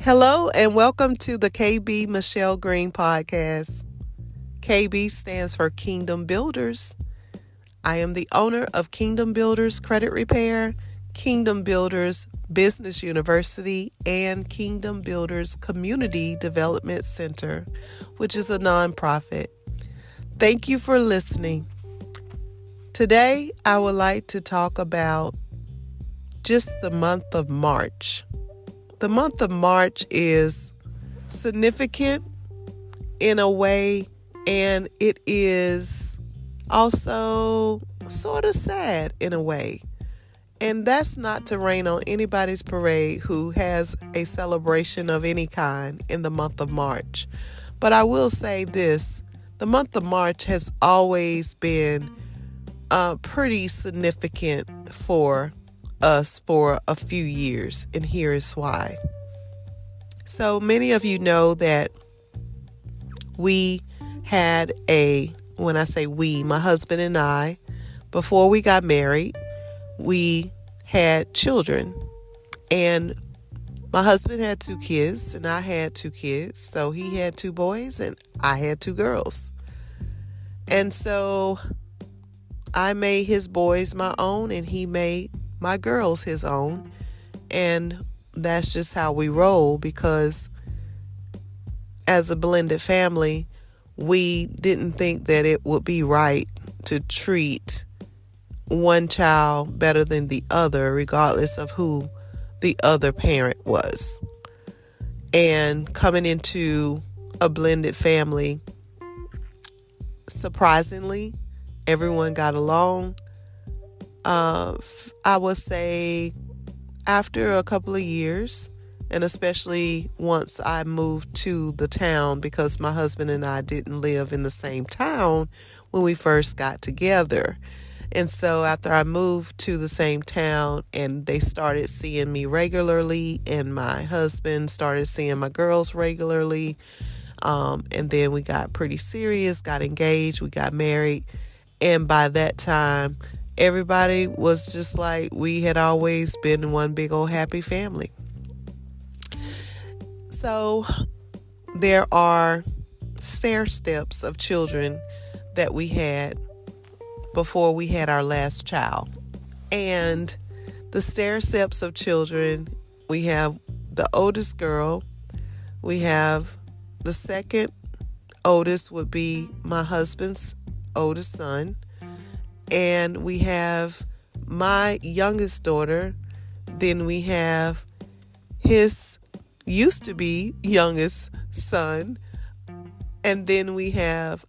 Hello and welcome to the KB Michelle Green podcast. KB stands for Kingdom Builders. I am the owner of Kingdom Builders Credit Repair, Kingdom Builders Business University, and Kingdom Builders Community Development Center, which is a nonprofit. Thank you for listening. Today, I would like to talk about just the month of March. The month of March is significant in a way, and it is also sort of sad in a way. And that's not to rain on anybody's parade who has a celebration of any kind in the month of March. But I will say this, the month of March has always been pretty significant for us for a few years, and here is why. So many of you know that we had when I say we, my husband and I, before we got married, we had children, and my husband had 2 kids and I had 2 kids. So he had 2 boys and I had 2 girls. And so I made his boys my own and he made my girls his own, and that's just how we roll, because as a blended family, we didn't think that it would be right to treat one child better than the other, regardless of who the other parent was. And coming into a blended family, surprisingly, everyone got along. I would say after a couple of years, and especially once I moved to the town, because my husband and I didn't live in the same town when we first got together. And so after I moved to the same town and they started seeing me regularly, and my husband started seeing my girls regularly, and then we got pretty serious, got engaged, we got married. And by that time, everybody was just like we had always been one big old happy family. So there are stair steps of children that we had before we had our last child. And the stair steps of children, we have the oldest girl, we have the second oldest would be my husband's oldest son, and we have my youngest daughter, then we have his used to be youngest son, and then we have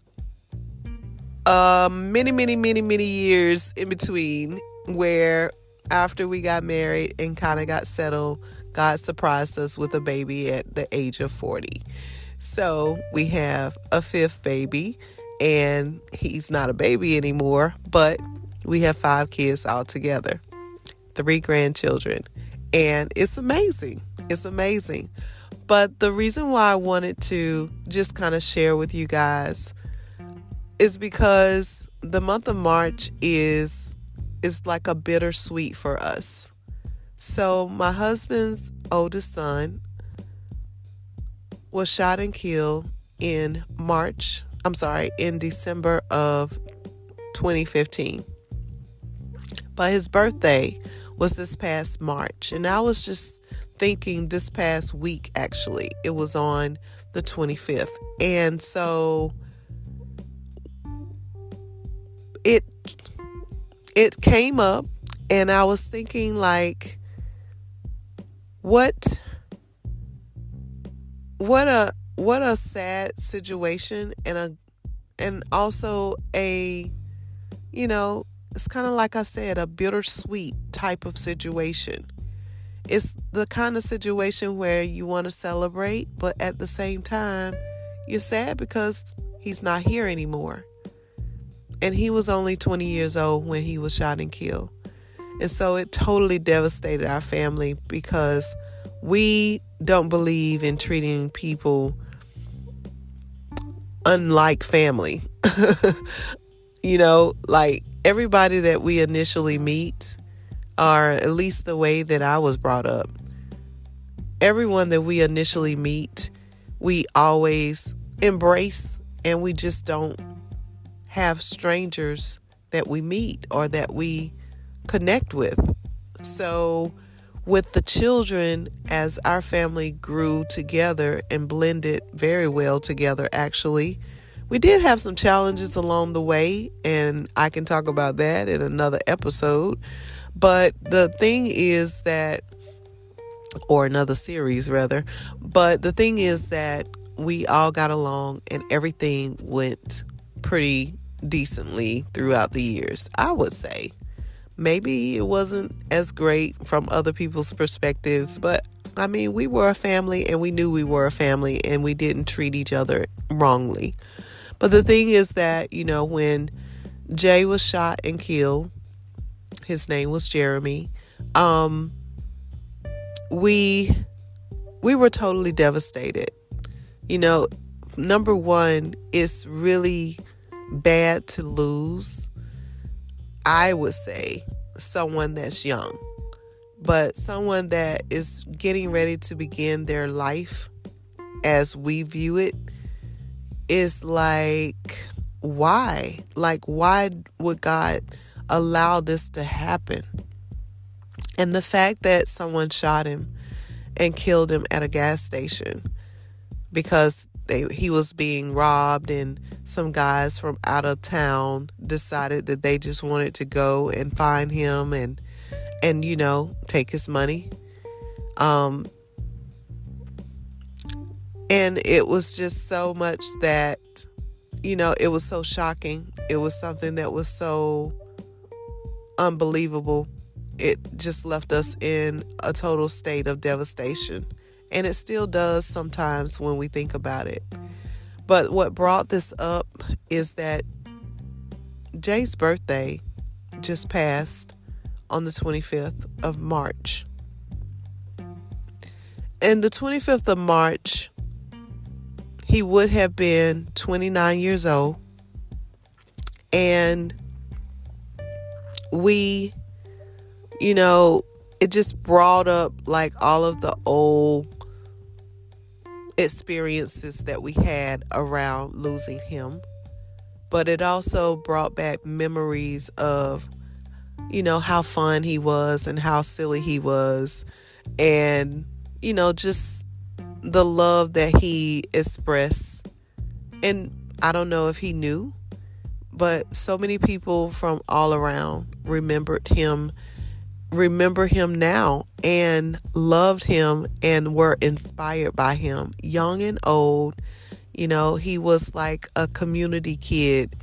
many years in between, where after we got married and kind of got settled, God surprised us with a baby at the age of 40. So we have a 5th baby, and he's not a baby anymore, but we have 5 kids all together, 3 grandchildren, and it's amazing. It's amazing. But the reason why I wanted to just kind of share with you guys is because the month of March is like a bittersweet for us. So my husband's oldest son was shot and killed in December of 2015. But his birthday was this past March. And I was just thinking this past week, actually, it was on the 25th. And so it came up, and I was thinking, like, what a sad situation, and also it's kind of like I said, a bittersweet type of situation. It's the kind of situation where you want to celebrate, but at the same time, you're sad because he's not here anymore. And he was only 20 years old when he was shot and killed. And so it totally devastated our family, because we don't believe in treating people unlike family. Like everybody that we initially meet, or at least the way that I was brought up, everyone that we initially meet, we always embrace, and we just don't have strangers that we meet or that we connect with. So, with the children, as our family grew together and blended very well together, actually, we did have some challenges along the way, and I can talk about that in another episode. But the thing is that, or another series rather, but the thing is that we all got along and everything went pretty decently throughout the years, I would say. Maybe it wasn't as great from other people's perspectives, but I mean, we were a family and we knew we were a family and we didn't treat each other wrongly. But the thing is that, when Jay was shot and killed, his name was Jeremy, we were totally devastated. Number one, it's really bad to lose, I would say, someone that's young, but someone that is getting ready to begin their life as we view it is like, why? Like, why would God allow this to happen? And the fact that someone shot him and killed him at a gas station because he was being robbed, and some guys from out of town decided that they just wanted to go and find him and take his money. And it was just so much that, it was so shocking. It was something that was so unbelievable. It just left us in a total state of devastation. And it still does sometimes when we think about it. But what brought this up is that Jay's birthday just passed on the 25th of March. And the 25th of March, he would have been 29 years old. And we, it just brought up like all of the old experiences that we had around losing him. But it also brought back memories of, how fun he was and how silly he was. And, just the love that he expressed. And I don't know if he knew, but so many people from all around remember him now and loved him and were inspired by him, young and old. He was like a community kid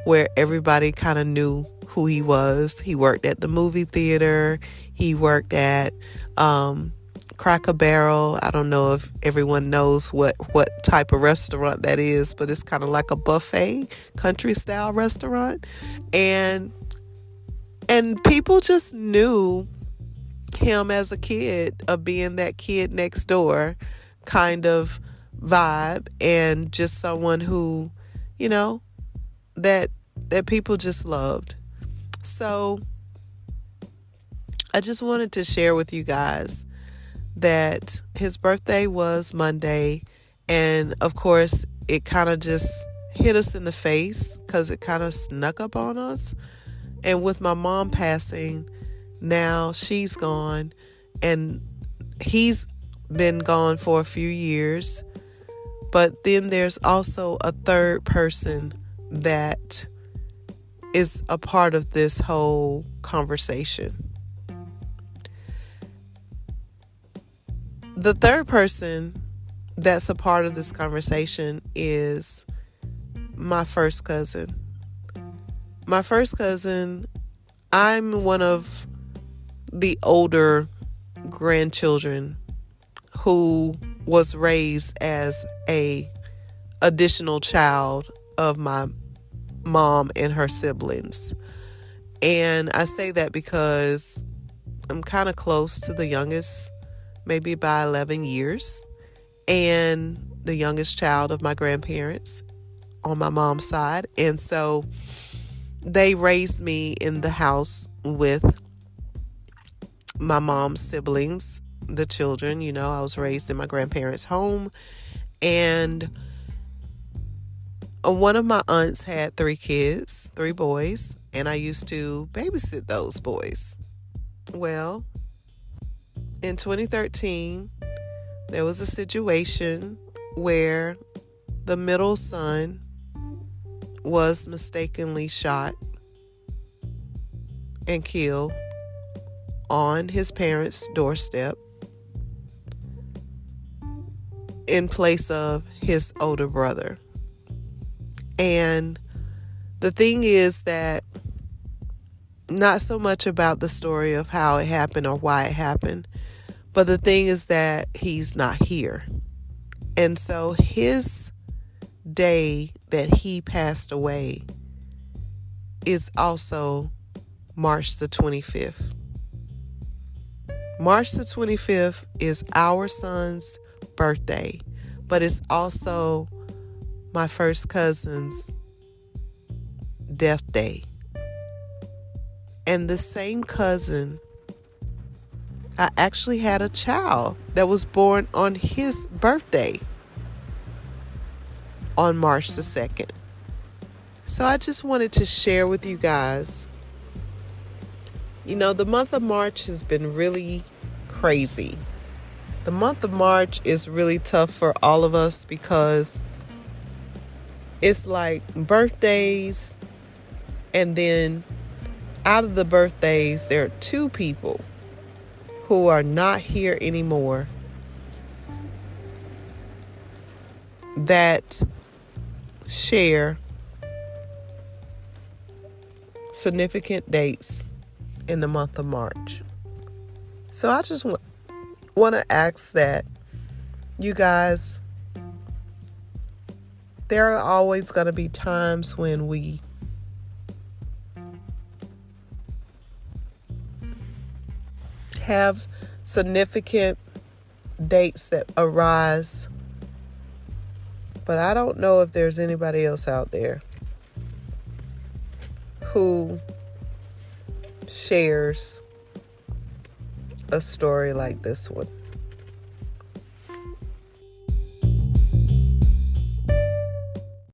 where everybody kind of knew who he was. He worked at the movie theater. He worked at Cracker Barrel. I don't know if everyone knows what type of restaurant that is, but it's kind of like a buffet, country style restaurant. And people just knew him as a kid, of being that kid next door kind of vibe, and just someone who, that people just loved. So I just wanted to share with you guys that his birthday was Monday, and of course it kind of just hit us in the face because it kind of snuck up on us. And with my mom passing, now she's gone and he's been gone for a few years. But then there's also a third person that is a part of this whole conversation. The third person that's a part of this conversation is my first cousin. My first cousin, I'm one of the older grandchildren who was raised as a additional child of my mom and her siblings. And I say that because I'm kind of close to the youngest, maybe by 11 years, and the youngest child of my grandparents on my mom's side. And so they raised me in the house with my mom's siblings, the children. I was raised in my grandparents' home, and one of my aunts had 3 kids, 3 boys, and I used to babysit those boys. Well, in 2013, there was a situation where the middle son was mistakenly shot and killed on his parents' doorstep in place of his older brother. And the thing is that not so much about the story of how it happened or why it happened, but the thing is that he's not here. And so his day that he passed away is also March the 25th. March the 25th is our son's birthday, but it's also my first cousin's death day. And the same cousin, I actually had a child that was born on his birthday on March the 2nd. So I just wanted to share with you guys, the month of March has been really crazy. The month of March is really tough for all of us because it's like birthdays, and then out of the birthdays, there are 2 people who are not here anymore that share significant dates in the month of March. So I just want to ask that you guys, there are always going to be times when we have significant dates that arise, but I don't know if there's anybody else out there who shares a story like this one.